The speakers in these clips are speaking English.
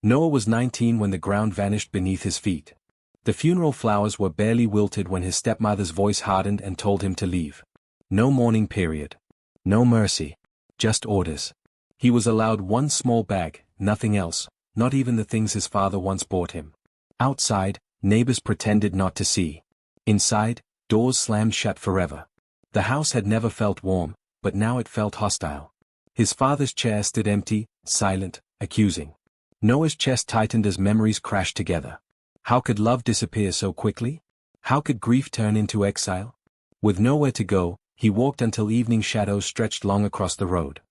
Noah was 19 when the ground vanished beneath his feet. The funeral flowers were barely wilted when his stepmother's voice hardened and told him to leave. No mourning period. No mercy. Just orders. He was allowed one small bag, nothing else, not even the things his father once bought him. Outside, neighbors pretended not to see. Inside, doors slammed shut forever. The house had never felt warm, but now it felt hostile. His father's chair stood empty, silent, accusing. Noah's chest tightened as memories crashed together. How could love disappear so quickly? How could grief turn into exile? With nowhere to go, he walked until evening shadows stretched long across the road.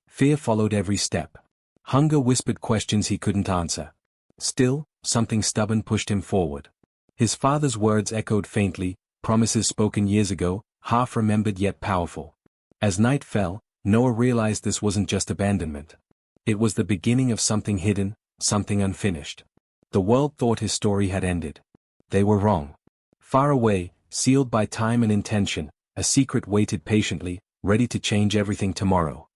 Fear followed every step. Hunger whispered questions he couldn't answer. Still, something stubborn pushed him forward. His father's words echoed faintly, promises spoken years ago, half remembered yet powerful. As night fell, Noah realized this wasn't just abandonment. It was the beginning of something hidden, something unfinished. The world thought his story had ended. They were wrong. Far away, sealed by time and intention, a secret waited patiently, ready to change everything tomorrow.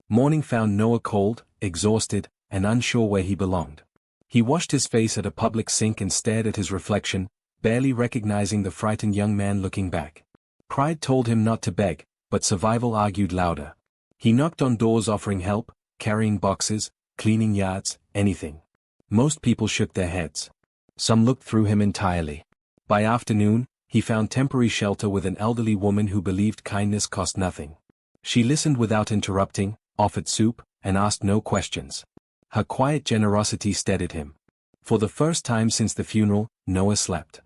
Morning found Noah cold, exhausted, and unsure where he belonged. He washed his face at a public sink and stared at his reflection, barely recognizing the frightened young man looking back. Pride told him not to beg, but survival argued louder. He knocked on doors offering help, carrying boxes, cleaning yards, anything. Most people shook their heads. Some looked through him entirely. By afternoon, he found temporary shelter with an elderly woman who believed kindness cost nothing. She listened without interrupting, offered soup, and asked no questions. Her quiet generosity steadied him. For the first time since the funeral, Noah slept.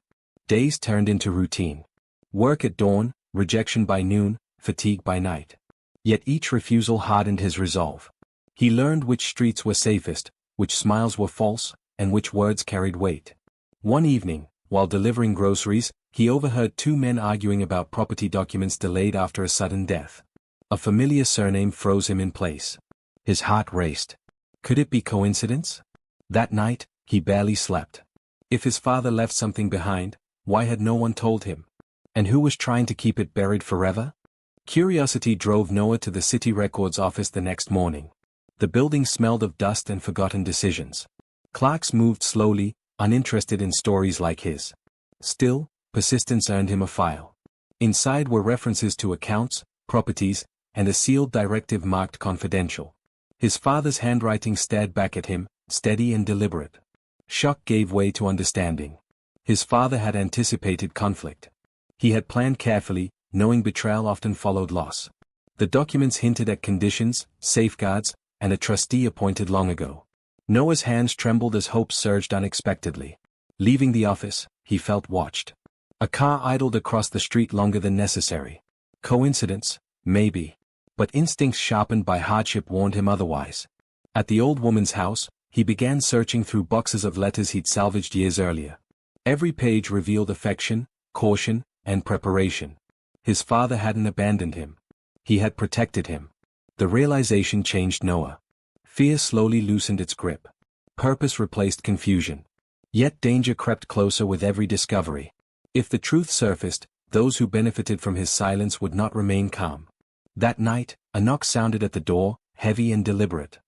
Days turned into routine. Work at dawn, rejection by noon, fatigue by night. Yet each refusal hardened his resolve. He learned which streets were safest, which smiles were false, and which words carried weight. One evening, while delivering groceries, he overheard two men arguing about property documents delayed after a sudden death. A familiar surname froze him in place. His heart raced. Could it be coincidence? That night, he barely slept. If his father left something behind, why had no one told him? And who was trying to keep it buried forever? Curiosity drove Noah to the city records office the next morning. The building smelled of dust and forgotten decisions. Clerks moved slowly, uninterested in stories like his. Still, persistence earned him a file. Inside were references to accounts, properties, and a sealed directive marked confidential. His father's handwriting stared back at him, steady and deliberate. Shock gave way to understanding. His father had anticipated conflict. He had planned carefully, knowing betrayal often followed loss. The documents hinted at conditions, safeguards, and a trustee appointed long ago. Noah's hands trembled as hope surged unexpectedly. Leaving the office, he felt watched. A car idled across the street longer than necessary. Coincidence? Maybe. But instincts sharpened by hardship warned him otherwise. At the old woman's house, he began searching through boxes of letters he'd salvaged years earlier. Every page revealed affection, caution, and preparation. His father hadn't abandoned him. He had protected him. The realization changed Noah. Fear slowly loosened its grip. Purpose replaced confusion. Yet danger crept closer with every discovery. If the truth surfaced, those who benefited from his silence would not remain calm. That night, a knock sounded at the door, heavy and deliberate.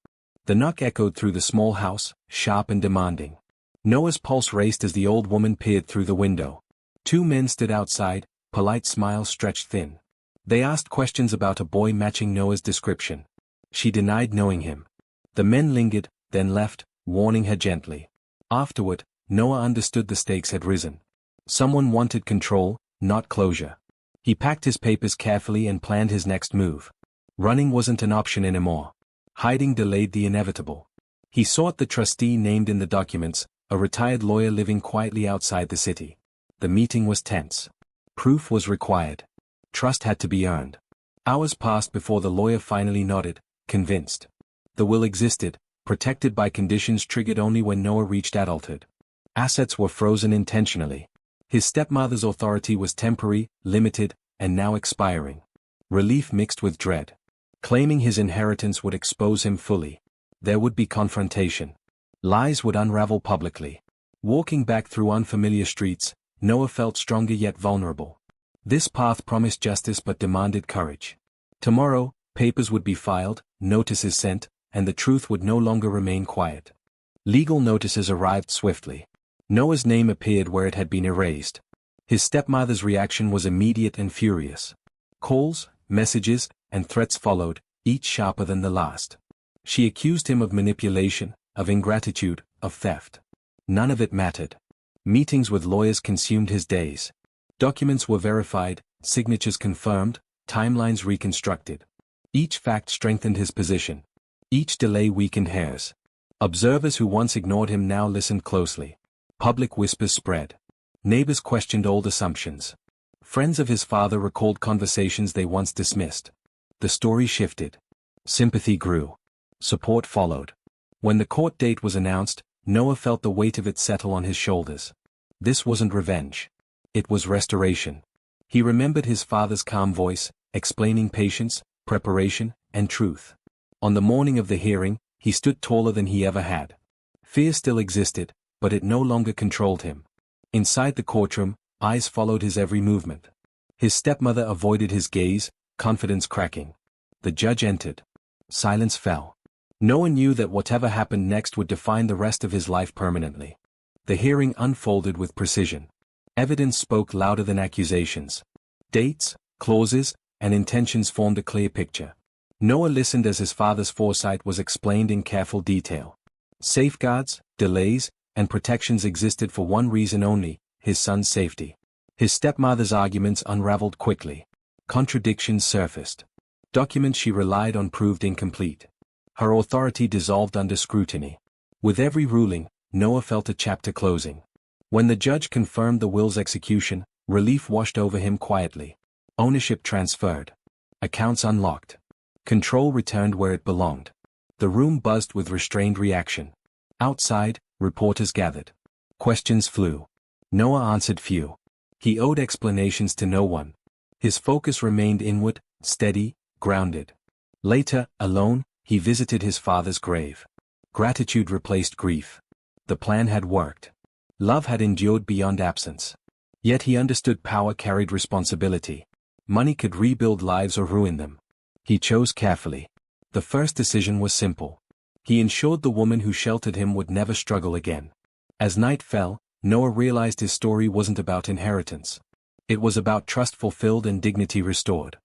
The knock echoed through the small house, sharp and demanding. Noah's pulse raced as the old woman peered through the window. Two men stood outside, polite smiles stretched thin. They asked questions about a boy matching Noah's description. She denied knowing him. The men lingered, then left, warning her gently. Afterward, Noah understood the stakes had risen. Someone wanted control, not closure. He packed his papers carefully and planned his next move. Running wasn't an option anymore. Hiding delayed the inevitable. He sought the trustee named in the documents, a retired lawyer living quietly outside the city. The meeting was tense. Proof was required. Trust had to be earned. Hours passed before the lawyer finally nodded, convinced. The will existed, protected by conditions triggered only when Noah reached adulthood. Assets were frozen intentionally. His stepmother's authority was temporary, limited, and now expiring. Relief mixed with dread. Claiming his inheritance would expose him fully. There would be confrontation. Lies would unravel publicly. Walking back through unfamiliar streets, Noah felt stronger yet vulnerable. This path promised justice but demanded courage. Tomorrow, papers would be filed, notices sent, and the truth would no longer remain quiet. Legal notices arrived swiftly. Noah's name appeared where it had been erased. His stepmother's reaction was immediate and furious. Calls, messages, and threats followed, each sharper than the last. She accused him of manipulation, of ingratitude, of theft. None of it mattered. Meetings with lawyers consumed his days. Documents were verified, signatures confirmed, timelines reconstructed. Each fact strengthened his position. Each delay weakened hers. Observers who once ignored him now listened closely. Public whispers spread. Neighbors questioned old assumptions. Friends of his father recalled conversations they once dismissed. The story shifted. Sympathy grew. Support followed. When the court date was announced, Noah felt the weight of it settle on his shoulders. This wasn't revenge. It was restoration. He remembered his father's calm voice, explaining patience, preparation, and truth. On the morning of the hearing, he stood taller than he ever had. Fear still existed, but it no longer controlled him. Inside the courtroom, eyes followed his every movement. His stepmother avoided his gaze, confidence cracking. The judge entered. Silence fell. Noah knew that whatever happened next would define the rest of his life permanently. The hearing unfolded with precision. Evidence spoke louder than accusations. Dates, clauses, and intentions formed a clear picture. Noah listened as his father's foresight was explained in careful detail. Safeguards, delays, and protections existed for one reason only: his son's safety. His stepmother's arguments unraveled quickly. Contradictions surfaced. Documents she relied on proved incomplete. Her authority dissolved under scrutiny. With every ruling, Noah felt a chapter closing. When the judge confirmed the will's execution, relief washed over him quietly. Ownership transferred. Accounts unlocked. Control returned where it belonged. The room buzzed with restrained reaction. Outside, reporters gathered. Questions flew. Noah answered few. He owed explanations to no one. His focus remained inward, steady, grounded. Later, alone, he visited his father's grave. Gratitude replaced grief. The plan had worked. Love had endured beyond absence. Yet he understood power carried responsibility. Money could rebuild lives or ruin them. He chose carefully. The first decision was simple. He ensured the woman who sheltered him would never struggle again. As night fell, Noah realized his story wasn't about inheritance. It was about trust fulfilled and dignity restored.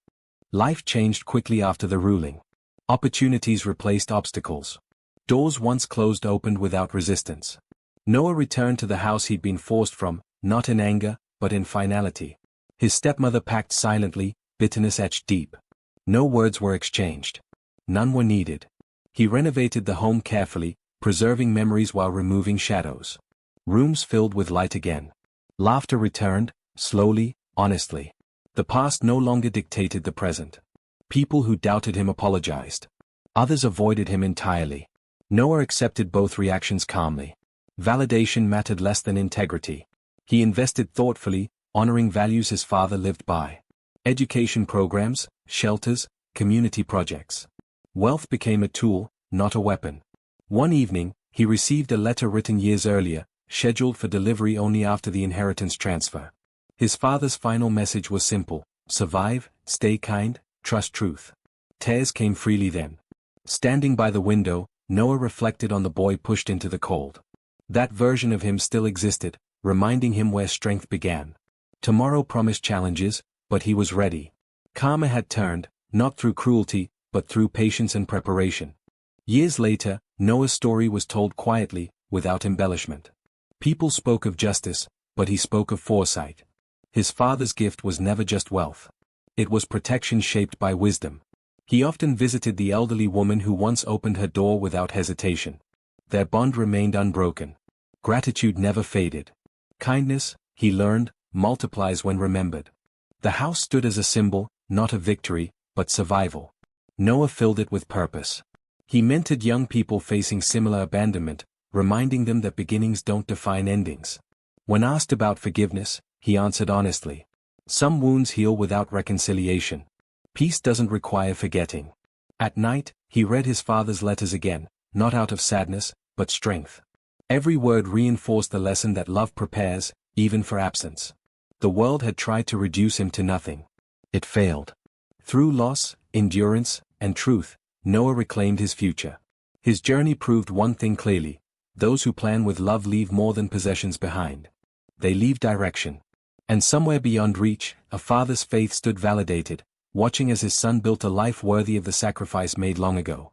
Life changed quickly after the ruling. Opportunities replaced obstacles. Doors once closed opened without resistance. Noah returned to the house he'd been forced from, not in anger, but in finality. His stepmother packed silently, bitterness etched deep. No words were exchanged. None were needed. He renovated the home carefully, preserving memories while removing shadows. Rooms filled with light again. Laughter returned, slowly, honestly. The past no longer dictated the present. People who doubted him apologized. Others avoided him entirely. Noah accepted both reactions calmly. Validation mattered less than integrity. He invested thoughtfully, honoring values his father lived by. Education programs, shelters, community projects. Wealth became a tool, not a weapon. One evening, he received a letter written years earlier, scheduled for delivery only after the inheritance transfer. His father's final message was simple: survive, stay kind, trust truth. Tears came freely then. Standing by the window, Noah reflected on the boy pushed into the cold. That version of him still existed, reminding him where strength began. Tomorrow promised challenges, but he was ready. Karma had turned, not through cruelty, but through patience and preparation. Years later, Noah's story was told quietly, without embellishment. People spoke of justice, but he spoke of foresight. His father's gift was never just wealth. It was protection shaped by wisdom. He often visited the elderly woman who once opened her door without hesitation. Their bond remained unbroken. Gratitude never faded. Kindness, he learned, multiplies when remembered. The house stood as a symbol, not of victory, but survival. Noah filled it with purpose. He mentored young people facing similar abandonment, reminding them that beginnings don't define endings. When asked about forgiveness, he answered honestly. Some wounds heal without reconciliation. Peace doesn't require forgetting. At night, he read his father's letters again, not out of sadness, but strength. Every word reinforced the lesson that love prepares, even for absence. The world had tried to reduce him to nothing. It failed. Through loss, endurance, and truth, Noah reclaimed his future. His journey proved one thing clearly: Those who plan with love leave more than possessions behind. They leave direction. And somewhere beyond reach, a father's faith stood validated, watching as his son built a life worthy of the sacrifice made long ago.